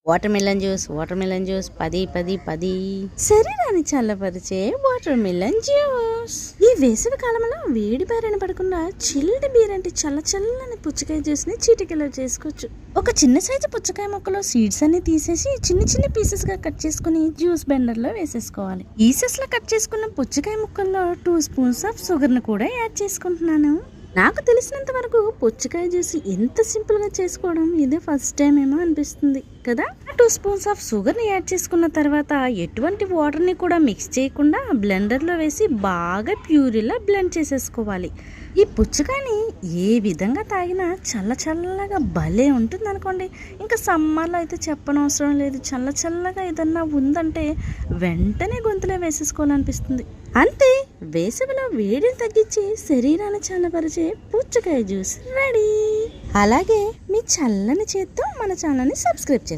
Water melon juice 10 శరీరాన్ని చల్లపరిచే water melon juice. ఈ వేసవి కాలంలో వేడి బారిన పడకుండా చిల్డ్ బీర్ అంటే చల్లని పుచ్చకాయ జ్యూస్ ని చీటికలో చేసుకోవచ్చు. ఒక చిన్న సైజు పుచ్చకాయ ముక్కలో సీడ్స్ అన్ని తీసేసి చిన్న పీసెస్ గా కట్ చేసుకుని జ్యూస్ బెండర్ లో వేసేసుకోవాలి. పీసెస్ లో కట్ చేసుకున్న పుచ్చకాయ ముక్కల్లో 2 స్పూన్స్ ఆఫ్ షుగర్ ను కూడా యాడ్ చేసుకుంటున్నాను. నాకు తెలిసినంత వరకు పుచ్చకాయ జ్యూస్ ఎంత సింపుల్ గా చేసుకోవడం ఇదే ఫస్ట్ టైం ఏమో అనిపిస్తుంది కదా. 2 స్పూన్స్ ఆఫ్ షుగర్ ని యాడ్ చేసుకున్న తర్వాత ఎటువంటి వాటర్ ని కూడా మిక్స్ చేయకుండా బ్లెండర్ లో వేసి బాగా ప్యూరీలా బ్లెండ్ చేసేసుకోవాలి. ఈ పుచ్చకాయని ఏ విధంగా తాగినా చల్లగా భలే ఉంటుంది అనుకోండి. ఇంకా సమ్మర్లో అయితే చెప్పనవసరం లేదు. చల్లగా ఏదన్నా ఉందంటే వెంటనే గొంతులో వేసేసుకోవాలనిపిస్తుంది. అంతే, వేసవిలో వేడిని తగ్గించి శరీరాన్ని చల్లపరిచే పుచ్చకాయ జ్యూస్ రెడీ. అలాగే మీ చల్లని చేత్తో మన ఛానల్ని సబ్స్క్రైబ్ చేసుకోండి.